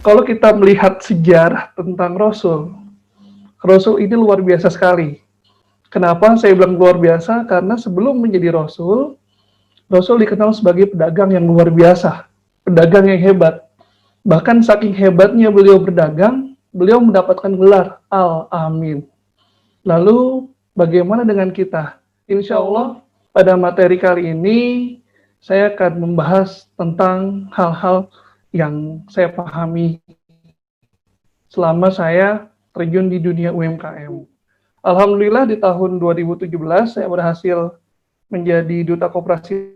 Kalau kita melihat sejarah tentang Rasul, Rasul ini luar biasa sekali. Kenapa saya bilang luar biasa? Karena sebelum menjadi Rasul, Rasul dikenal sebagai pedagang yang luar biasa, pedagang yang hebat. Bahkan saking hebatnya beliau berdagang, beliau mendapatkan gelar Al-Amin. Lalu bagaimana dengan kita? Insya Allah pada materi kali ini saya akan membahas tentang hal-hal yang saya pahami selama saya terjun di dunia UMKM. Alhamdulillah di tahun 2017 saya berhasil menjadi Duta Koperasi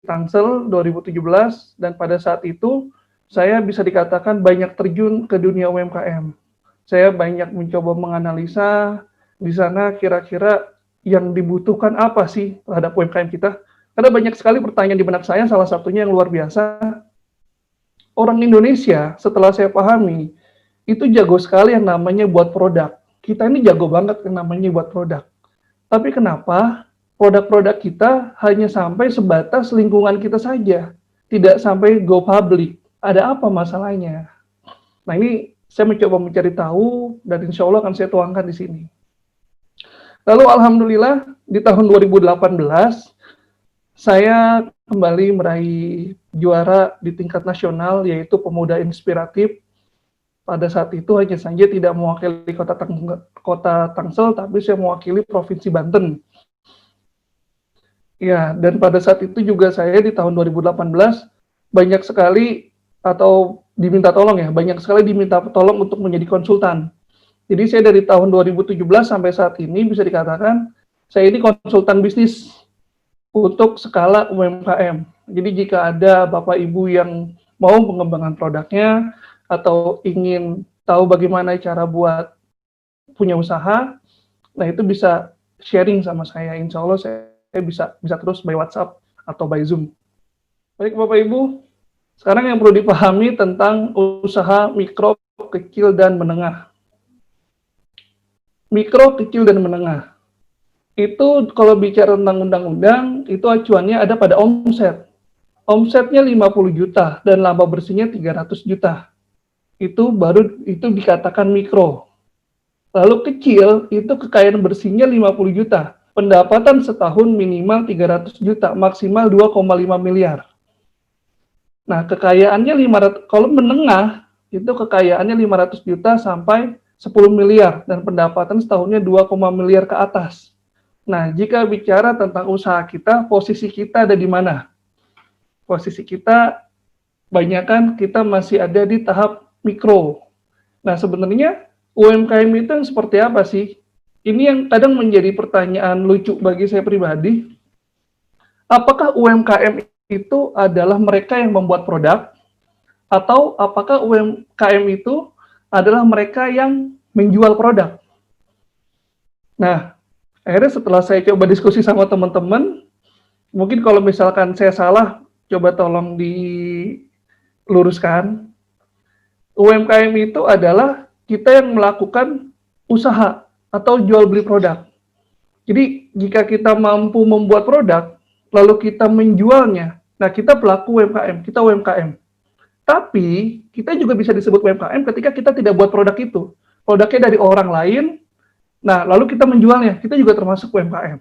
Tangsel 2017, dan pada saat itu saya bisa dikatakan banyak terjun ke dunia UMKM. Saya banyak mencoba menganalisa di sana kira-kira yang dibutuhkan apa sih terhadap UMKM kita. Karena banyak sekali pertanyaan di benak saya, salah satunya yang luar biasa. Orang Indonesia setelah saya pahami, itu jago sekali yang namanya buat produk. Kita ini jago banget yang namanya buat produk. Tapi kenapa produk-produk kita hanya sampai sebatas lingkungan kita saja, tidak sampai go public? Ada apa masalahnya? Nah, ini saya mencoba mencari tahu dan insya Allah akan saya tuangkan di sini. Lalu alhamdulillah di tahun 2018 saya kembali meraih juara di tingkat nasional, yaitu Pemuda Inspiratif. Pada saat itu hanya saja tidak mewakili kota Tangsel, tapi saya mewakili Provinsi Banten. Ya, dan pada saat itu juga saya di tahun 2018 banyak sekali atau diminta tolong ya, banyak sekali diminta tolong untuk menjadi konsultan. Jadi saya dari tahun 2017 sampai saat ini bisa dikatakan saya ini konsultan bisnis untuk skala UMKM. Jadi jika ada Bapak Ibu yang mau pengembangan produknya atau ingin tahu bagaimana cara buat punya usaha, nah itu bisa sharing sama saya. Insya Allah saya bisa terus by WhatsApp atau by Zoom. Baik Bapak Ibu, sekarang yang perlu dipahami tentang usaha mikro, kecil, dan menengah. Mikro, kecil, dan menengah. Itu kalau bicara tentang undang-undang, itu acuannya ada pada omset. Omsetnya 50 juta dan laba bersihnya 300 juta. Itu dikatakan mikro. Lalu kecil, itu kekayaan bersihnya 50 juta. Pendapatan setahun minimal 300 juta, maksimal 2,5 miliar. Nah, kekayaannya 500, kalau menengah, itu kekayaannya 500 juta sampai 10 miliar, dan pendapatan setahunnya 2, miliar ke atas. Nah, jika bicara tentang usaha kita, posisi kita ada di mana? Posisi kita, banyakkan kita masih ada di tahap mikro. Nah, sebenarnya UMKM itu yang seperti apa sih? Ini yang kadang menjadi pertanyaan lucu bagi saya pribadi. Apakah UMKM itu adalah mereka yang membuat produk? Atau apakah UMKM itu adalah mereka yang menjual produk? Nah, akhirnya setelah saya coba diskusi sama teman-teman, mungkin kalau misalkan saya salah, coba tolong diluruskan. UMKM itu adalah kita yang melakukan usaha atau jual beli produk. Jadi jika kita mampu membuat produk, lalu kita menjualnya, nah kita pelaku UMKM, kita UMKM. Tapi kita juga bisa disebut UMKM ketika kita tidak buat produk itu. Produknya dari orang lain, nah lalu kita menjualnya, kita juga termasuk UMKM.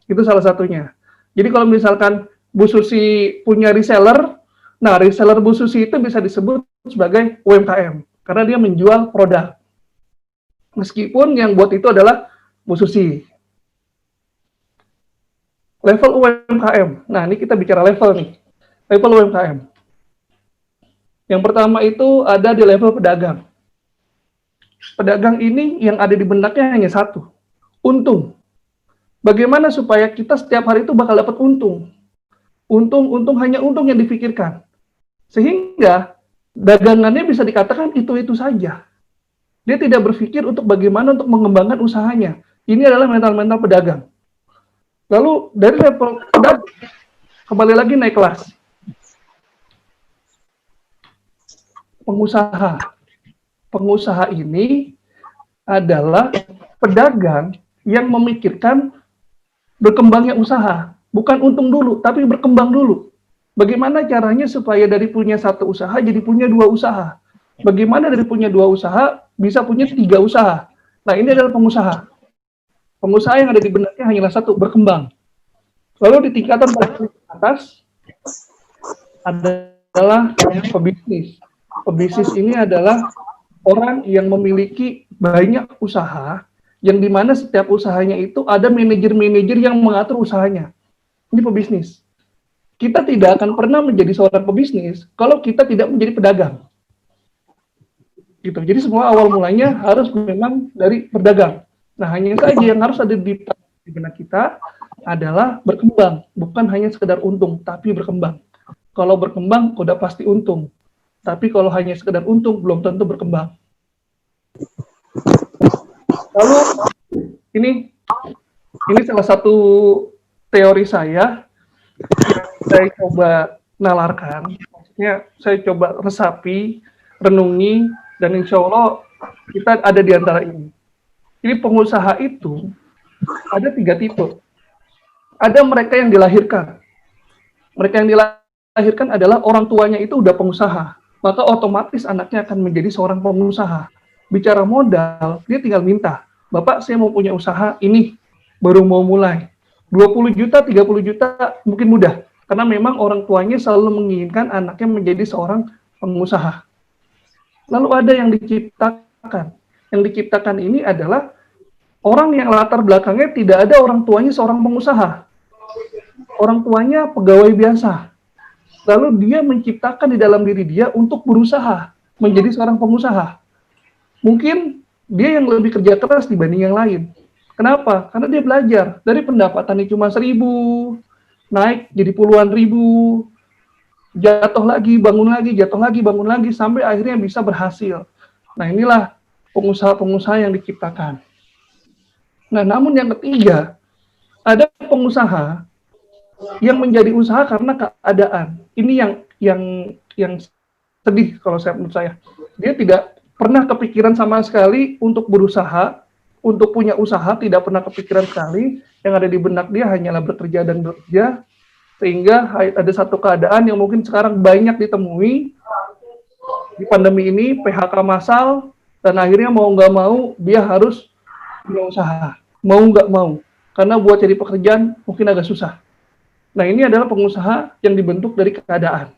Itu salah satunya. Jadi kalau misalkan Bu Susi punya reseller, nah reseller Bu Susi itu bisa disebut sebagai UMKM, karena dia menjual produk. Meskipun yang buat itu adalah Bu Susi. Level UMKM. Nah, ini kita bicara level nih. Level UMKM. Yang pertama itu ada di level pedagang. Pedagang ini yang ada di benaknya hanya satu, untung. Bagaimana supaya kita setiap hari itu bakal dapat untung? Untung, hanya untung yang difikirkan. Sehingga dagangannya bisa dikatakan itu-itu saja. Dia tidak berpikir untuk bagaimana untuk mengembangkan usahanya. Ini adalah mental-mental pedagang. Lalu dari level pedagang, kembali lagi naik kelas. Pengusaha. Pengusaha ini adalah pedagang yang memikirkan berkembangnya usaha. Bukan untung dulu, tapi berkembang dulu. Bagaimana caranya supaya dari punya satu usaha jadi punya dua usaha. Bagaimana dari punya 2 usaha, bisa punya 3 usaha. Nah, ini adalah pengusaha. Pengusaha yang ada di benaknya hanyalah satu, berkembang. Lalu di tingkatan paling atas adalah pebisnis. Pebisnis ini adalah orang yang memiliki banyak usaha, yang dimana setiap usahanya itu ada manajer-manajer yang mengatur usahanya. Ini pebisnis. Kita tidak akan pernah menjadi seorang pebisnis kalau kita tidak menjadi pedagang. Gitu. Jadi semua awal mulanya harus memang dari berdagang. Nah, hanya saja yang harus ada di benak kita adalah berkembang, bukan hanya sekedar untung, tapi berkembang. Kalau berkembang, udah pasti untung. Tapi kalau hanya sekedar untung, belum tentu berkembang. Lalu, ini salah satu teori saya coba nalarkan. Maksudnya, saya coba resapi, renungi, dan insya Allah kita ada di antara ini. Ini pengusaha itu ada 3 tipe. Ada mereka yang dilahirkan. Mereka yang dilahirkan adalah orang tuanya itu udah pengusaha. Maka otomatis anaknya akan menjadi seorang pengusaha. Bicara modal, dia tinggal minta. Bapak, saya mau punya usaha ini, baru mau mulai. 20 juta, 30 juta mungkin mudah. Karena memang orang tuanya selalu menginginkan anaknya menjadi seorang pengusaha. Lalu ada yang diciptakan. Yang diciptakan ini adalah orang yang latar belakangnya tidak ada orang tuanya seorang pengusaha. Orang tuanya pegawai biasa. Lalu dia menciptakan di dalam diri dia untuk berusaha menjadi seorang pengusaha. Mungkin dia yang lebih kerja keras dibanding yang lain. Kenapa? Karena dia belajar. Dari pendapatannya cuma 1.000, naik jadi puluhan ribu, jatuh lagi, bangun lagi, jatuh lagi, bangun lagi, sampai akhirnya bisa berhasil. Nah, inilah pengusaha-pengusaha yang diciptakan. Nah, namun yang ketiga, ada pengusaha yang menjadi usaha karena keadaan. Ini yang sedih kalau menurut saya. Dia tidak pernah kepikiran sama sekali untuk berusaha, untuk punya usaha, tidak pernah kepikiran sekali. Yang ada di benak dia hanyalah bekerja dan bekerja, sehingga ada satu keadaan yang mungkin sekarang banyak ditemui di pandemi ini, PHK massal, dan akhirnya mau nggak mau dia harus punya usaha, mau nggak mau, karena buat cari pekerjaan mungkin agak susah. Nah, ini adalah pengusaha yang dibentuk dari keadaan.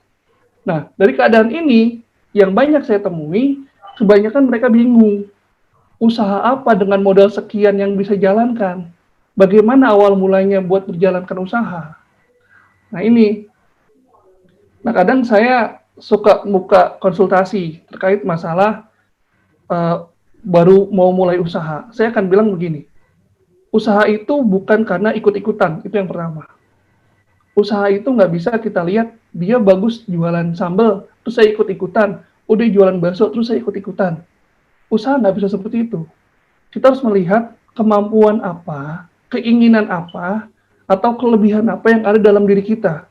Nah, dari keadaan ini yang banyak saya temui, kebanyakan mereka bingung, usaha apa dengan modal sekian yang bisa jalankan, bagaimana awal mulanya buat berjalankan usaha. Nah, ini. Nah, kadang saya suka buka konsultasi terkait masalah baru mau mulai usaha. Saya akan bilang begini, usaha itu bukan karena ikut-ikutan, itu yang pertama. Usaha itu nggak bisa kita lihat, dia bagus jualan sambal, terus saya ikut-ikutan. Udah jualan bakso, terus saya ikut-ikutan. Usaha nggak bisa seperti itu. Kita harus melihat kemampuan apa, keinginan apa, atau kelebihan apa yang ada dalam diri kita.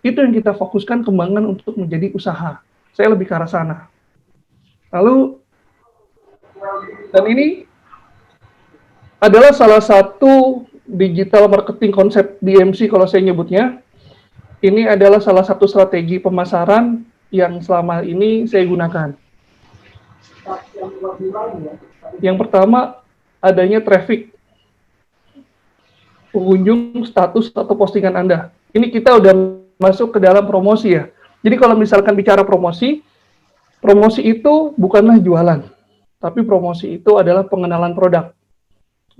Itu yang kita fokuskan kembangkan untuk menjadi usaha. Saya lebih ke arah sana. Lalu, dan ini adalah salah satu digital marketing konsep DMC kalau saya nyebutnya. Ini adalah salah satu strategi pemasaran yang selama ini saya gunakan. Yang pertama, adanya traffic. Pengunjung, status, atau postingan Anda. Ini kita udah masuk ke dalam promosi ya. Jadi kalau misalkan bicara promosi itu bukanlah jualan. Tapi promosi itu adalah pengenalan produk.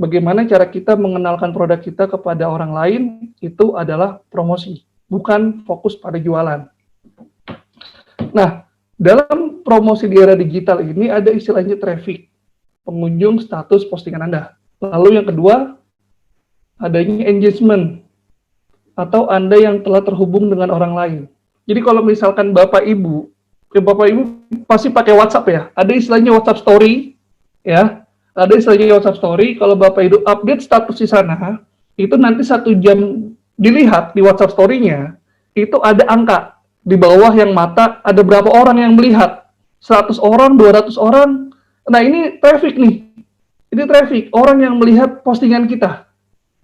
Bagaimana cara kita mengenalkan produk kita kepada orang lain, itu adalah promosi. Bukan fokus pada jualan. Nah, dalam promosi di era digital ini ada istilahnya traffic, pengunjung, status, postingan Anda. Lalu yang kedua, adanya engagement, atau Anda yang telah terhubung dengan orang lain. Jadi kalau misalkan Bapak Ibu pasti pakai WhatsApp ya, ada istilahnya WhatsApp Story, ya, ada istilahnya WhatsApp Story. Kalau Bapak Ibu update status di sana, itu nanti 1 jam dilihat di WhatsApp Story-nya, itu ada angka di bawah yang mata, ada berapa orang yang melihat, 100 orang, 200 orang. Nah, ini traffic nih. Ini traffic, orang yang melihat postingan kita.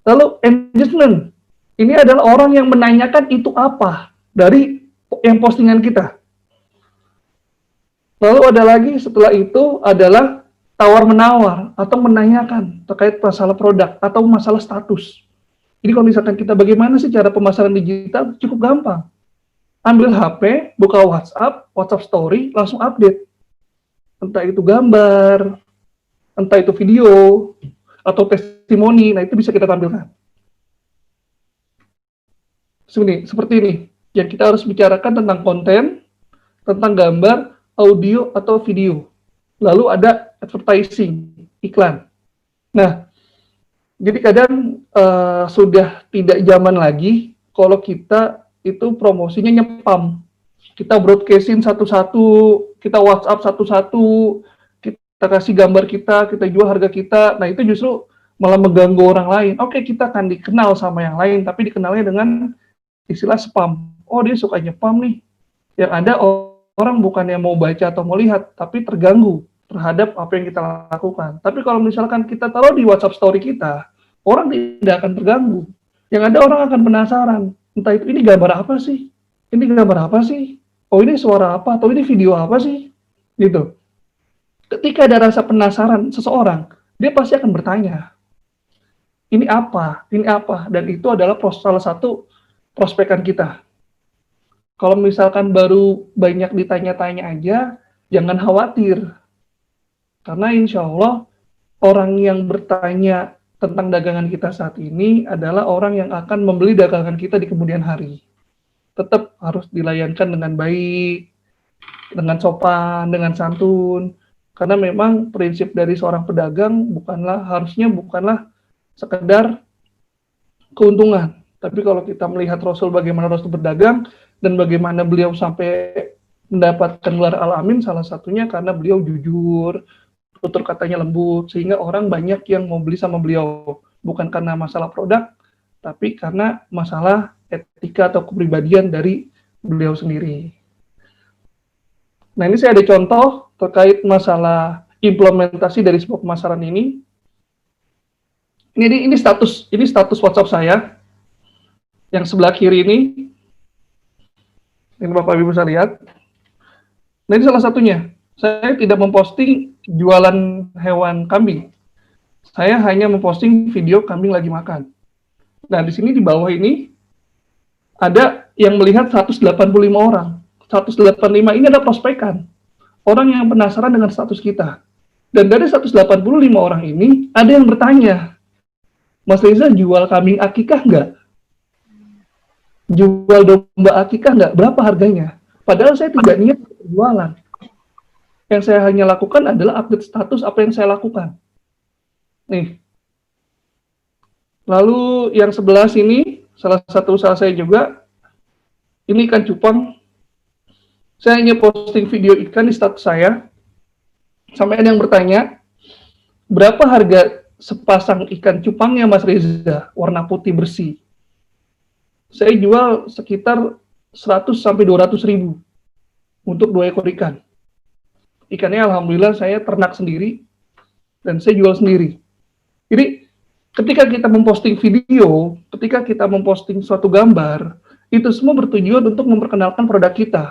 Lalu engagement, ini adalah orang yang menanyakan itu apa dari yang postingan kita. Lalu ada lagi setelah itu adalah tawar-menawar atau menanyakan terkait masalah produk atau masalah status. Jadi kalau misalkan kita bagaimana sih cara pemasaran digital, cukup gampang. Ambil HP, buka WhatsApp, WhatsApp Story, langsung update. Entah itu gambar, entah itu video, atau testimoni, nah itu bisa kita tampilkan. Seperti ini, yang kita harus bicarakan tentang konten, tentang gambar, audio, atau video. Lalu ada advertising, iklan. Nah, jadi kadang sudah tidak zaman lagi kalau kita itu promosinya nyepam. Kita broadcastin satu-satu, kita WhatsApp satu-satu, kita kasih gambar kita jual harga kita. Nah, itu justru malah mengganggu orang lain. Oke, kita akan dikenal sama yang lain, tapi dikenalnya dengan istilah spam. Oh, dia suka nyepam nih. Yang ada orang bukannya mau baca atau mau lihat, tapi terganggu terhadap apa yang kita lakukan. Tapi kalau misalkan kita taruh di WhatsApp story kita, orang tidak akan terganggu. Yang ada orang akan penasaran. Entah itu ini gambar apa sih? Ini gambar apa sih? Oh, ini suara apa? Atau ini video apa sih? Gitu. Ketika ada rasa penasaran seseorang, dia pasti akan bertanya, ini apa? Ini apa? Dan itu adalah salah satu prospekan kita. Kalau misalkan baru banyak ditanya-tanya aja, jangan khawatir. Karena insya Allah, orang yang bertanya tentang dagangan kita saat ini adalah orang yang akan membeli dagangan kita di kemudian hari. Tetap harus dilayankan dengan baik, dengan sopan, dengan santun. Karena memang prinsip dari seorang pedagang harusnya bukanlah sekedar keuntungan. Tapi kalau kita melihat Rasul bagaimana Rasul berdagang dan bagaimana beliau sampai mendapatkan gelar Al-Amin, salah satunya karena beliau jujur, tutur katanya lembut, sehingga orang banyak yang mau beli sama beliau. Bukan karena masalah produk, tapi karena masalah etika atau kepribadian dari beliau sendiri. Nah, ini saya ada contoh terkait masalah implementasi dari sebuah pemasaran ini. Ini status WhatsApp saya. Yang sebelah kiri ini Bapak Ibu bisa lihat. Nah, ini salah satunya. Saya tidak memposting jualan hewan kambing. Saya hanya memposting video kambing lagi makan. Nah, di sini di bawah ini ada yang melihat 185 orang. 185 ini ada prospekan. Orang yang penasaran dengan status kita. Dan dari 185 orang ini, ada yang bertanya, Mas Reza jual kambing akikah nggak? Jual domba akikah nggak? Berapa harganya? Padahal saya tidak niat jualan. Yang saya hanya lakukan adalah update status apa yang saya lakukan. Nih. Lalu yang sebelah sini, salah satu usaha saya juga, ini ikan cupang. Saya hanya posting video ikan di status saya. Sampai ada yang bertanya, berapa harga sepasang ikan cupangnya Mas Reza, warna putih bersih? Saya jual sekitar 100 sampai 200 ribu untuk 2 ekor ikan. Ikannya alhamdulillah saya ternak sendiri dan saya jual sendiri. Jadi ketika kita memposting video, ketika kita memposting suatu gambar, itu semua bertujuan untuk memperkenalkan produk kita.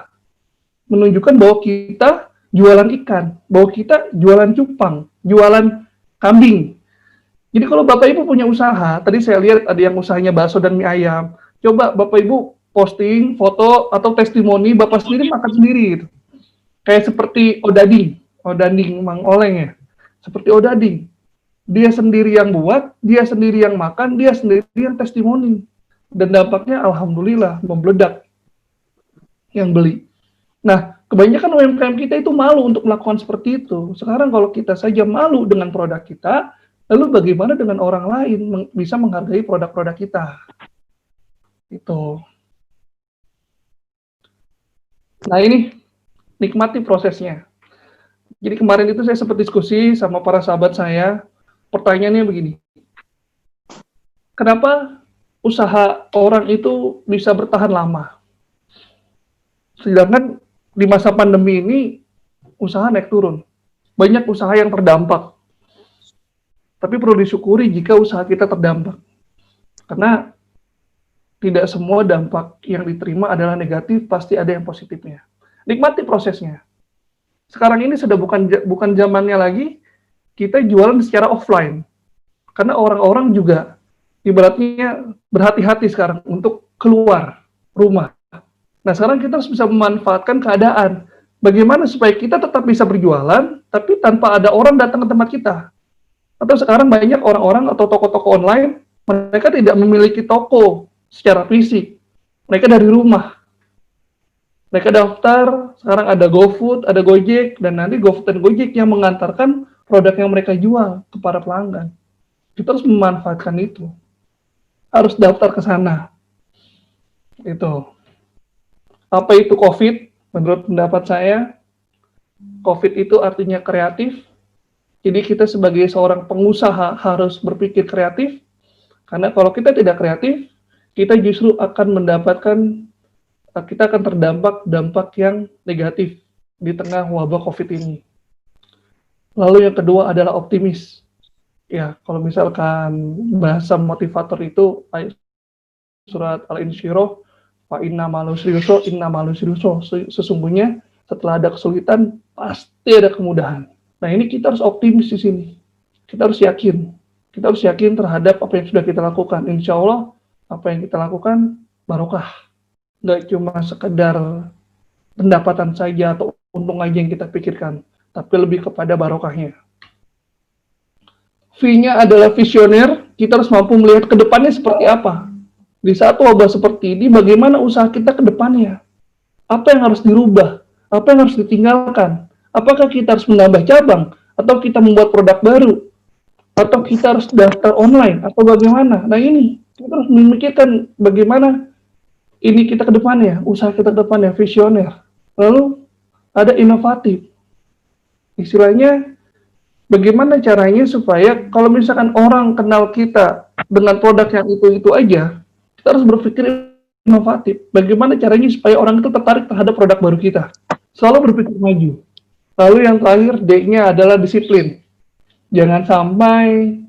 Menunjukkan bahwa kita jualan ikan, bahwa kita jualan cupang, jualan kambing. Jadi kalau Bapak Ibu punya usaha, tadi saya lihat ada yang usahanya bakso dan mie ayam. Coba Bapak Ibu posting foto atau testimoni Bapak sendiri makan sendiri gitu. Kayak seperti Odading Mang Oleng ya. Seperti Odading. Dia sendiri yang buat, dia sendiri yang makan, dia sendiri yang testimoni. Dan dampaknya alhamdulillah membeledak yang beli. Nah, kebanyakan UMKM kita itu malu untuk melakukan seperti itu. Sekarang kalau kita saja malu dengan produk kita, lalu bagaimana dengan orang lain bisa menghargai produk-produk kita? Itu. Nah, ini nikmati prosesnya. Jadi kemarin itu saya sempat diskusi sama para sahabat saya. Pertanyaannya begini. Kenapa usaha orang itu bisa bertahan lama? Sedangkan di masa pandemi ini usaha naik turun. Banyak usaha yang terdampak. Tapi perlu disyukuri jika usaha kita terdampak. Karena tidak semua dampak yang diterima adalah negatif, pasti ada yang positifnya. Nikmati prosesnya. Sekarang ini sudah bukan zamannya lagi kita jualan secara offline. Karena orang-orang juga ibaratnya berhati-hati sekarang untuk keluar rumah. Nah, sekarang kita harus bisa memanfaatkan keadaan. Bagaimana supaya kita tetap bisa berjualan, tapi tanpa ada orang datang ke tempat kita. Atau sekarang banyak orang-orang atau toko-toko online, mereka tidak memiliki toko secara fisik. Mereka dari rumah. Mereka daftar, sekarang ada GoFood, ada Gojek, dan nanti GoFood dan Gojek yang mengantarkan produk yang mereka jual kepada pelanggan. Kita harus memanfaatkan itu. Harus daftar ke sana. Itu. Apa itu COVID? Menurut pendapat saya, COVID itu artinya kreatif. Jadi kita sebagai seorang pengusaha harus berpikir kreatif. Karena kalau kita tidak kreatif, kita justru akan kita akan terdampak dampak yang negatif di tengah wabah COVID ini. Lalu yang kedua adalah optimis. Ya, kalau misalkan bahasa motivator itu surat Al-Insyirah, fa inna ma'al usri yusra, inna ma'al usri yusra. Sesungguhnya setelah ada kesulitan pasti ada kemudahan. Nah, ini kita harus optimis di sini. Kita harus yakin. Kita harus yakin terhadap apa yang sudah kita lakukan. Insya Allah apa yang kita lakukan barokah. Nggak cuma sekedar pendapatan saja atau untung aja yang kita pikirkan, tapi lebih kepada barokahnya. V-nya adalah visioner, kita harus mampu melihat ke depannya seperti apa. Di saat wabah seperti ini, bagaimana usaha kita ke depannya? Apa yang harus dirubah? Apa yang harus ditinggalkan? Apakah kita harus menambah cabang? Atau kita membuat produk baru? Atau kita harus daftar online? Atau bagaimana? Nah ini, kita harus memikirkan bagaimana ini kita ke depannya, usaha kita ke depannya, visioner. Lalu ada inovatif. Istilahnya, bagaimana caranya supaya kalau misalkan orang kenal kita dengan produk yang itu aja, kita harus berpikir inovatif. Bagaimana caranya supaya orang itu tertarik terhadap produk baru kita. Selalu berpikir maju. Lalu yang terakhir, D-nya adalah disiplin. Jangan sampai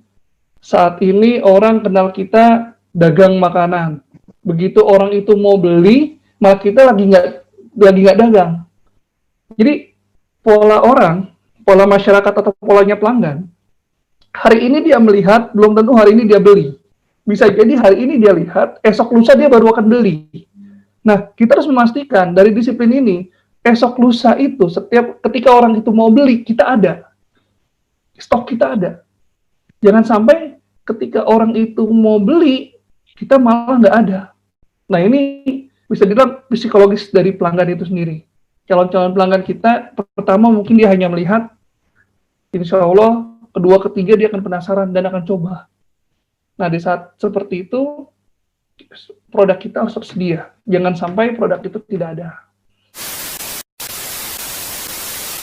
saat ini orang kenal kita dagang makanan. Begitu orang itu mau beli, malah kita lagi nggak dagang. Jadi pola masyarakat atau polanya pelanggan, hari ini dia melihat, belum tentu hari ini dia beli. Bisa jadi hari ini dia lihat, esok lusa dia baru akan beli. Nah, kita harus memastikan dari disiplin ini, esok lusa itu ketika orang itu mau beli, kita ada. Stok kita ada. Jangan sampai ketika orang itu mau beli, kita malah nggak ada. Nah, ini bisa dibilang psikologis dari pelanggan itu sendiri. Calon-calon pelanggan kita, pertama mungkin dia hanya melihat, insya Allah, kedua, ketiga dia akan penasaran dan akan coba. Nah, di saat seperti itu, produk kita harus tersedia. Jangan sampai produk itu tidak ada.